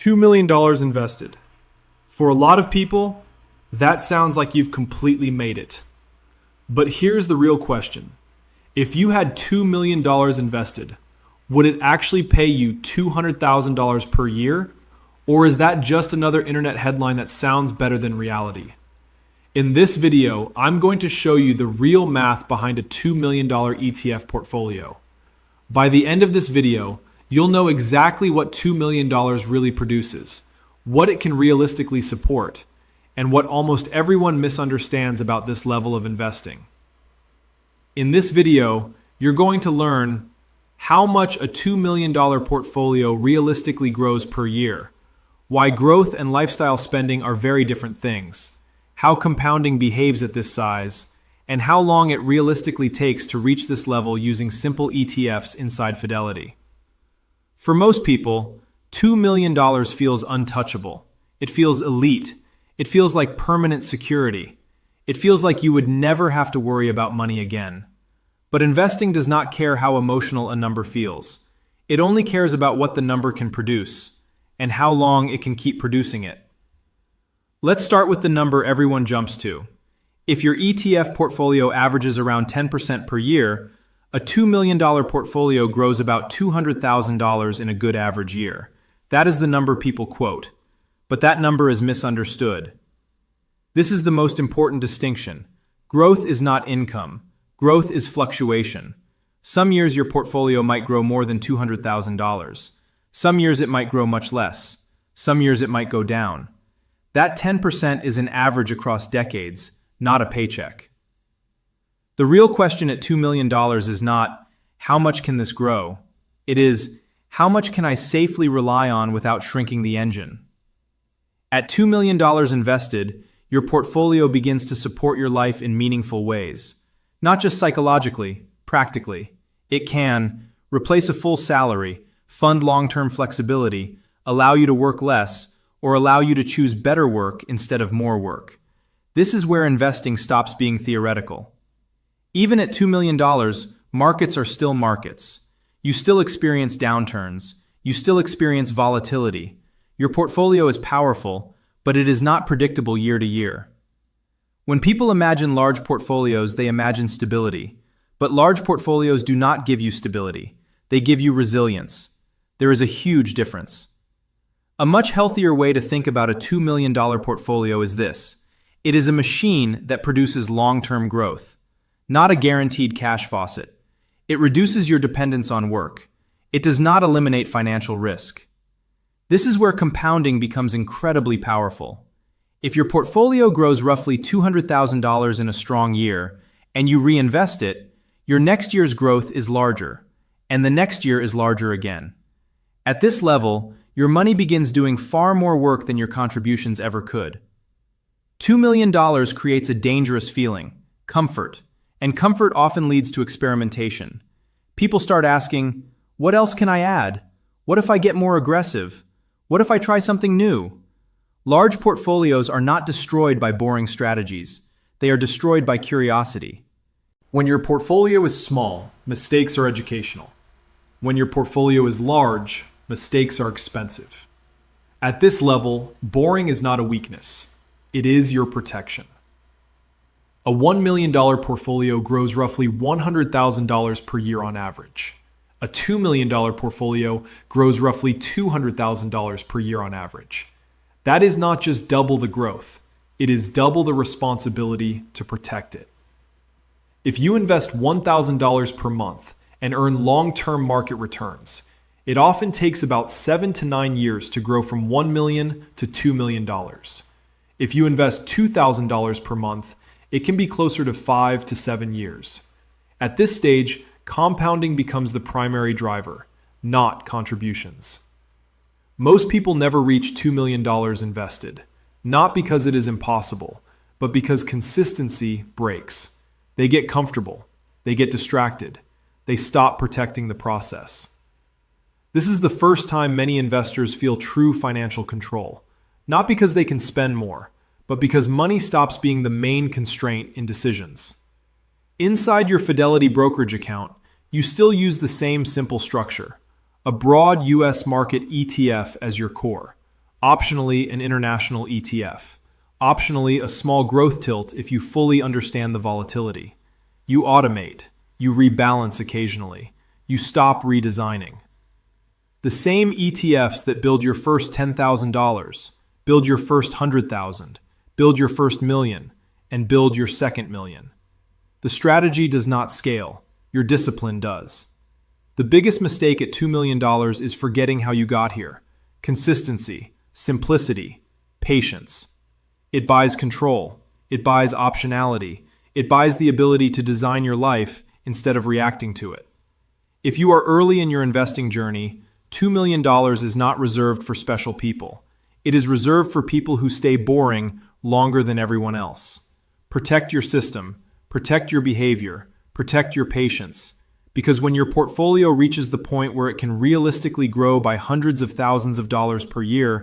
$2 million invested. For a lot of people, that sounds like you've completely made it. But here's the real question. If you had $2 million invested, would it actually pay you $200,000 per year? Or is that just another internet headline that sounds better than reality? In this video, I'm going to show you the real math behind a $2 million ETF portfolio. By the end of this video, you'll know exactly what $2 million really produces, what it can realistically support, and what almost everyone misunderstands about this level of investing. In this video, you're going to learn how much a $2 million portfolio realistically grows per year, why growth and lifestyle spending are very different things, how compounding behaves at this size, and how long it realistically takes to reach this level using simple ETFs inside Fidelity. For most people, $2 million feels untouchable. It feels elite. It feels like permanent security. It feels like you would never have to worry about money again. But investing does not care how emotional a number feels. It only cares about what the number can produce and how long it can keep producing it. Let's start with the number everyone jumps to. If your ETF portfolio averages around 10% per year, a $2 million portfolio grows about $200,000 in a good average year. That is the number people quote. But that number is misunderstood. This is the most important distinction. Growth is not income. Growth is fluctuation. Some years your portfolio might grow more than $200,000. Some years it might grow much less. Some years it might go down. That 10% is an average across decades, not a paycheck. The real question at $2 million is not, how much can this grow? It is, how much can I safely rely on without shrinking the engine? At $2 million invested, your portfolio begins to support your life in meaningful ways. Not just psychologically, practically. It can replace a full salary, fund long-term flexibility, allow you to work less, or allow you to choose better work instead of more work. This is where investing stops being theoretical. Even at $2 million, markets are still markets. You still experience downturns. You still experience volatility. Your portfolio is powerful, but it is not predictable year to year. When people imagine large portfolios, they imagine stability. But large portfolios do not give you stability. They give you resilience. There is a huge difference. A much healthier way to think about a $2 million portfolio is this. It is a machine that produces long-term growth, not a guaranteed cash faucet. It reduces your dependence on work. It does not eliminate financial risk. This is where compounding becomes incredibly powerful. If your portfolio grows roughly $200,000 in a strong year and you reinvest it, your next year's growth is larger, and the next year is larger again. At this level, your money begins doing far more work than your contributions ever could. $2 million creates a dangerous feeling, comfort, and comfort often leads to experimentation. People start asking, what else can I add? What if I get more aggressive? What if I try something new? Large portfolios are not destroyed by boring strategies. They are destroyed by curiosity. When your portfolio is small, mistakes are educational. When your portfolio is large, mistakes are expensive. At this level, boring is not a weakness. It is your protection. A $1 million portfolio grows roughly $100,000 per year on average. A $2 million portfolio grows roughly $200,000 per year on average. That is not just double the growth. It is double the responsibility to protect it. If you invest $1,000 per month and earn long-term market returns, it often takes about 7 to 9 years to grow from $1 million to $2 million. If you invest $2,000 per month, it can be closer to 5 to 7 years. At this stage, compounding becomes the primary driver, not contributions. Most people never reach $2 million invested, not because it is impossible, but because consistency breaks. They get comfortable. They get distracted. They stop protecting the process. This is the first time many investors feel true financial control, not because they can spend more, but because money stops being the main constraint in decisions. Inside your Fidelity brokerage account, you still use the same simple structure, a broad US market ETF as your core, Optionally, an international ETF. Optionally, a small growth tilt if you fully understand the volatility. You automate. You rebalance occasionally. You stop redesigning. The same ETFs that build your first $10,000, build your first 100,000, build your first million, and build your second million. The strategy does not scale. Your discipline does. The biggest mistake at $2 million is forgetting how you got here. Consistency, simplicity, patience. It buys control. It buys optionality. It buys the ability to design your life instead of reacting to it. If you are early in your investing journey, $2 million is not reserved for special people. It is reserved for people who stay boring longer than everyone else. Protect your system, protect your behavior, protect your patience, because when your portfolio reaches the point where it can realistically grow by hundreds of thousands of dollars per year,